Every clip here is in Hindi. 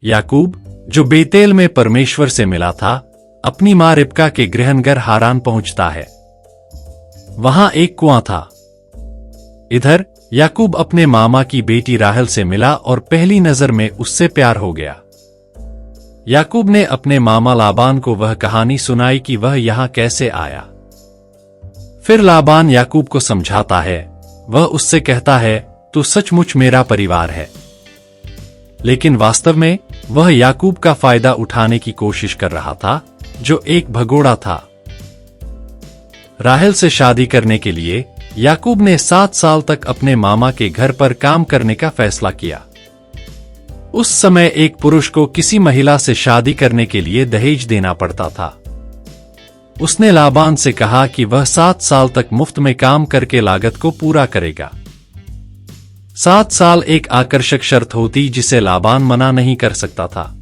याकूब, जो बेतेल में परमेश्वर से मिला था, अपनी मां रिबका के गृहनगर हारान पहुंचता है। वहां एक कुआं था। इधर याकूब अपने मामा की बेटी राहेल से मिला और पहली नजर में उससे प्यार हो गया। याकूब ने अपने मामा लाबान को वह कहानी सुनाई कि वह यहां कैसे आया। फिर लाबान याकूब को समझाता है। वह उससे कहता है, तू सचमुच मेरा परिवार है। लेकिन वास्तव में वह याकूब का फायदा उठाने की कोशिश कर रहा था, जो एक भगोड़ा था। राहेल से शादी करने के लिए याकूब ने 7 साल तक अपने मामा के घर पर काम करने का फैसला किया। उस समय एक पुरुष को किसी महिला से शादी करने के लिए दहेज देना पड़ता था। उसने लाबान से कहा कि वह 7 साल तक मुफ्त में काम करके लागत को पूरा करेगा। 7 साल एक आकर्षक शर्त होती जिसे लाबान मना नहीं कर सकता था।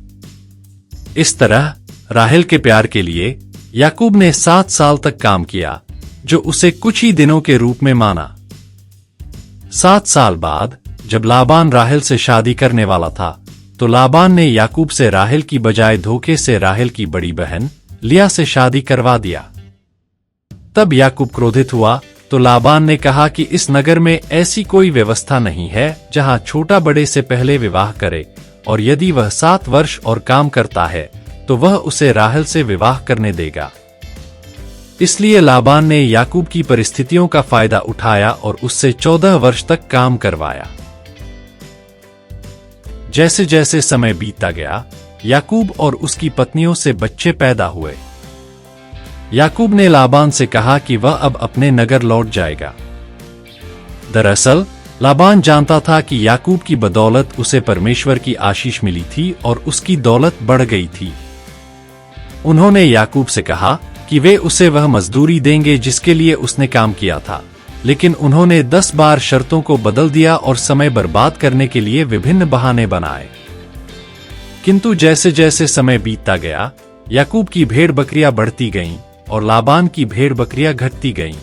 इस तरह राहेल के प्यार के लिए याकूब ने 7 साल तक काम किया, जो उसे कुछ ही दिनों के रूप में माना। 7 साल बाद जब लाबान राहेल से शादी करने वाला था, तो लाबान ने याकूब से राहेल की बजाय धोखे से राहेल की बड़ी बहन लिया से शादी करवा दिया। तब याकूब क्रोधित हुआ, तो लाबान ने कहा कि इस नगर में ऐसी कोई व्यवस्था नहीं है जहां छोटा बड़े से पहले विवाह करे, और यदि वह 7 वर्ष और काम करता है तो वह उसे राहेल से विवाह करने देगा। इसलिए लाबान ने याकूब की परिस्थितियों का फायदा उठाया और उससे 14 वर्ष तक काम करवाया। जैसे जैसे समय बीतता गया, याकूब और उसकी पत्नियों से बच्चे पैदा हुए। याकूब ने लाबान से कहा कि वह अब अपने नगर लौट जाएगा। दरअसल लाबान जानता था कि याकूब की बदौलत उसे परमेश्वर की आशीष मिली थी और उसकी दौलत बढ़ गई थी। उन्होंने याकूब से कहा कि वे उसे वह मजदूरी देंगे जिसके लिए उसने काम किया था, लेकिन उन्होंने 10 बार शर्तों को बदल दिया और समय बर्बाद करने के लिए विभिन्न बहाने बनाए। किंतु जैसे जैसे समय बीतता गया, याकूब की भेड़ बकरियां बढ़ती गईं और लाबान की भेड़ बकरियां घटती गईं।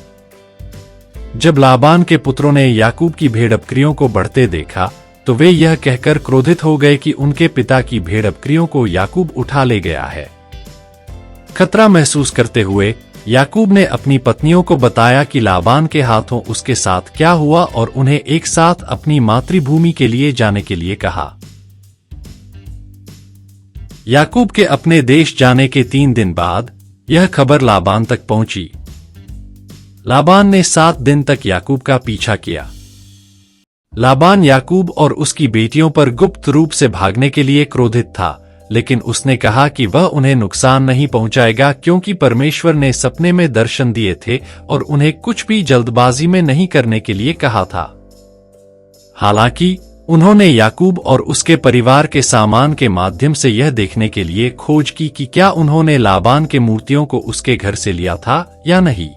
जब लाबान के पुत्रों ने याकूब की भेड़ बकरियों को बढ़ते देखा, तो वे यह कहकर क्रोधित हो गए कि उनके पिता की भेड़ बकरियों को याकूब उठा ले गया है। खतरा महसूस करते हुए याकूब ने अपनी पत्नियों को बताया कि लाबान के हाथों उसके साथ क्या हुआ और उन्हें एक साथ अपनी मातृभूमि के लिए जाने के लिए कहा। याकूब के अपने देश जाने के 3 दिन बाद यह खबर लाबान तक पहुंची। लाबान ने 7 दिन तक याकूब का पीछा किया। लाबान याकूब और उसकी बेटियों पर गुप्त रूप से भागने के लिए क्रोधित था, लेकिन उसने कहा कि वह उन्हें नुकसान नहीं पहुंचाएगा क्योंकि परमेश्वर ने सपने में दर्शन दिए थे और उन्हें कुछ भी जल्दबाजी में नहीं करने के लिए कहा था। हालांकि उन्होंने याकूब और उसके परिवार के सामान के माध्यम से यह देखने के लिए खोज की कि क्या उन्होंने लाबान के मूर्तियों को उसके घर से लिया था या नहीं।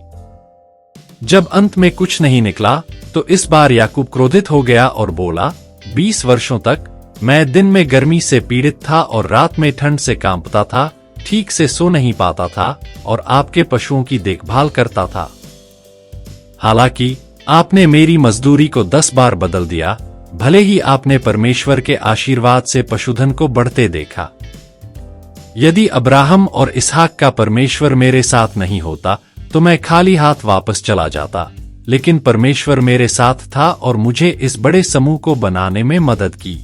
जब अंत में कुछ नहीं निकला, तो इस बार याकूब क्रोधित हो गया और बोला, 20 वर्षों तक मैं दिन में गर्मी से पीड़ित था और रात में ठंड से कांपता था, ठीक से सो नहीं पाता था और आपके पशुओं की देखभाल करता था। हालांकि आपने मेरी मजदूरी को 10 बार बदल दिया, भले ही आपने परमेश्वर के आशीर्वाद से पशुधन को बढ़ते देखा। यदि अब्राहम और इसहाक का परमेश्वर मेरे साथ नहीं होता तो मैं खाली हाथ वापस चला जाता, लेकिन परमेश्वर मेरे साथ था और मुझे इस बड़े समूह को बनाने में मदद की।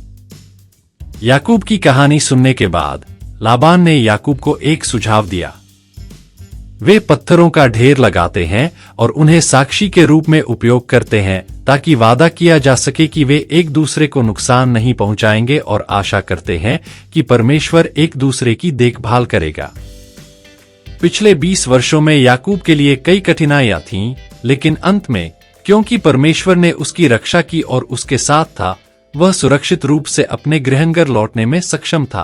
याकूब की कहानी सुनने के बाद लाबान ने याकूब को एक सुझाव दिया। वे पत्थरों का ढेर लगाते हैं और उन्हें साक्षी के रूप में उपयोग करते हैं ताकि वादा किया जा सके कि वे एक दूसरे को नुकसान नहीं पहुंचाएंगे, और आशा करते हैं कि परमेश्वर एक दूसरे की देखभाल करेगा। पिछले 20 वर्षों में याकूब के लिए कई कठिनाइयां थीं, लेकिन अंत में क्योंकि परमेश्वर ने उसकी रक्षा की और उसके साथ था, वह सुरक्षित रूप से अपने गृहनगर लौटने में सक्षम था।